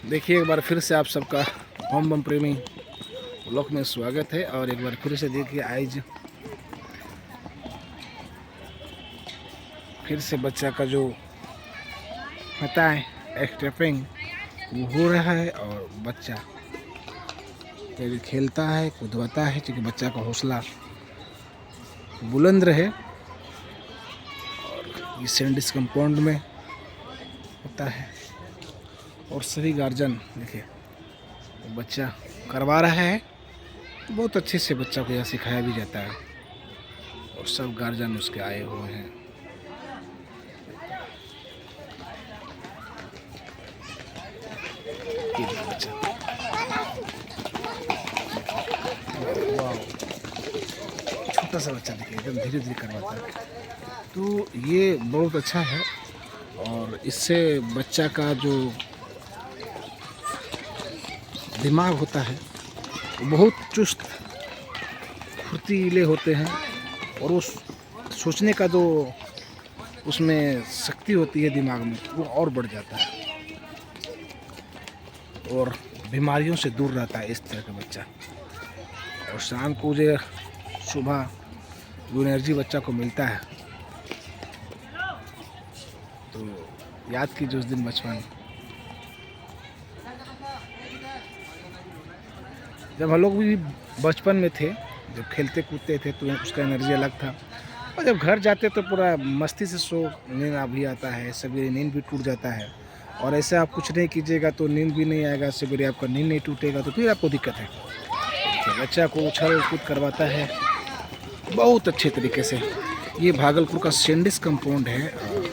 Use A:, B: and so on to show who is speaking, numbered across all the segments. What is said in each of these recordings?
A: देखिए, एक बार फिर से आप सबका होम बम प्रेमी ब्लॉग में स्वागत है। और एक बार फिर से देखिए, आज फिर से बच्चा का जो होता है एक्टिपिंग वो हो रहा है। और बच्चा कभी खेलता है, कूदवाता है, क्योंकि बच्चा का हौसला बुलंद रहे। और ये सैंडिस कंपाउंड में होता है। और सभी गार्जियन देखिए, बच्चा करवा रहा है, बहुत अच्छे से बच्चा को यहाँ सिखाया भी जाता है। और सब गार्जियन उसके आए हुए हैं। ये देखिए बच्चा, वाह, छोटा सा बच्चा देखिए, एकदम धीरे धीरे करवाता है। तो ये बहुत अच्छा है। और इससे बच्चा का जो दिमाग होता है वो बहुत चुस्त फुर्तीले होते हैं। और उस सोचने का जो उसमें शक्ति होती है दिमाग में, वो और बढ़ जाता है। और बीमारियों से दूर रहता है इस तरह का बच्चा। और शाम को जो सुबह जो एनर्जी बच्चा को मिलता है, तो याद कीजिए उस दिन बचपन, जब हम लोग भी बचपन में थे, जब खेलते कूदते थे तो उसका एनर्जी अलग था। और जब घर जाते तो पूरा मस्ती से सो, नींद भी आता है, सवेरे नींद भी टूट जाता है। और ऐसे आप कुछ नहीं कीजिएगा तो नींद भी नहीं आएगा, सवेरे आपका नींद नहीं टूटेगा, तो फिर आपको दिक्कत है। तो बच्चा को उछल कूद करवाता है बहुत अच्छे तरीके से। ये भागलपुर का सैंडिस कंपाउंड है। और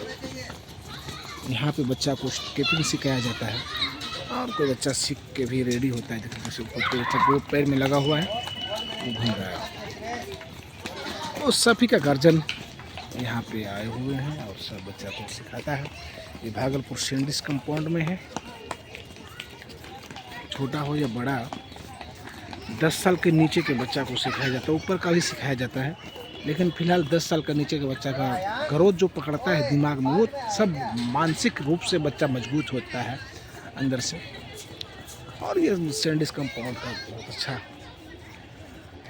A: यहाँ पे बच्चा को स्केटिंग सिखाया जाता है। और कोई बच्चा सीख के भी रेडी होता है। जैसे कोई बच्चा दो पैर में लगा हुआ है, वो घूम रहा है। वो सभी का गार्जियन यहाँ पे आए हुए हैं और सब बच्चा को सिखाता है। ये भागलपुर सैंडिस कंपाउंड में है। छोटा हो या बड़ा, 10 साल के नीचे के बच्चा को सिखाया जाता है। ऊपर का भी सिखाया जाता है, लेकिन फिलहाल 10 साल का नीचे के बच्चा का ग्रोथ जो पकड़ता है दिमाग में, वो सब मानसिक रूप से बच्चा मजबूत होता है अंदर से। और ये सैंडिस कंपाउंड का बहुत अच्छा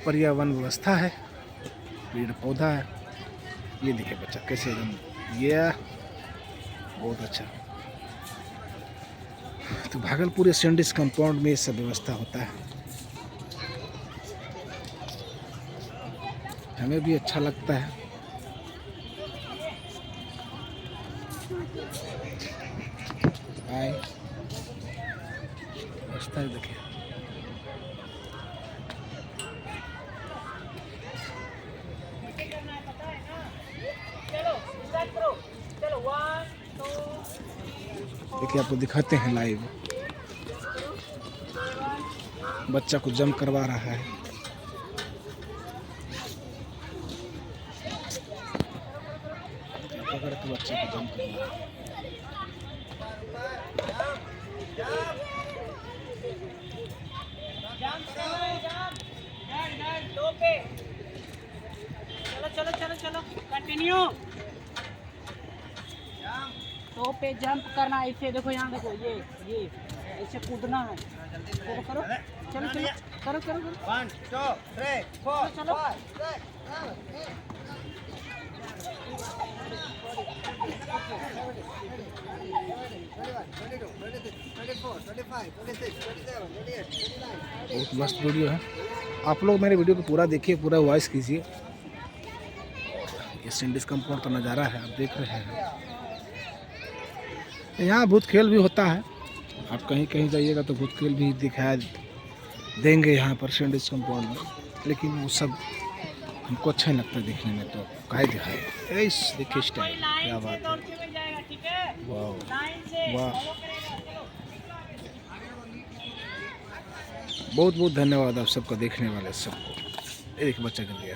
A: पर्यावरण व्यवस्था है, पेड़ पौधा है। ये देखिए बच्चा कैसे एकदम, ये बहुत अच्छा। तो भागलपुर सैंडिस कंपाउंड में ये सब व्यवस्था होता है। हमें भी अच्छा लगता है। आए व्यवस्था देखिए, देखिए आपको दिखाते हैं लाइव। बच्चा को जंप करवा रहा है। पकड़ के बच्चे को जंप करवा रहा है।
B: चलो चलो चलो कंटिन्यू। तो पे जंप करना ऐसे, देखो यहाँ देखो, ये ऐसे कूदना है। करो करो, चलो चलो, करो करो करो। 1 2 3 4 चलो।
A: बहुत मस्त वीडियो है। आप लोग मेरे वीडियो को पूरा देखिए, पूरा वॉइस कीजिए। ये सैंडिस कंपाउंड का नज़ारा है, आप देख रहे हैं। यहाँ भूत खेल भी होता है। आप कहीं कहीं जाइएगा तो भूत खेल भी दिखाया देंगे यहाँ पर सैंडिस कंपाउंड में, लेकिन वो सब हमको अच्छा नहीं लगता देखने में, तो काहे दिखाए। इस देखिए स्टाइल, क्या बात है, वाह वाह। बहुत बहुत धन्यवाद आप सबको, देखने वाले सबको। एक बच्चा कर दिया।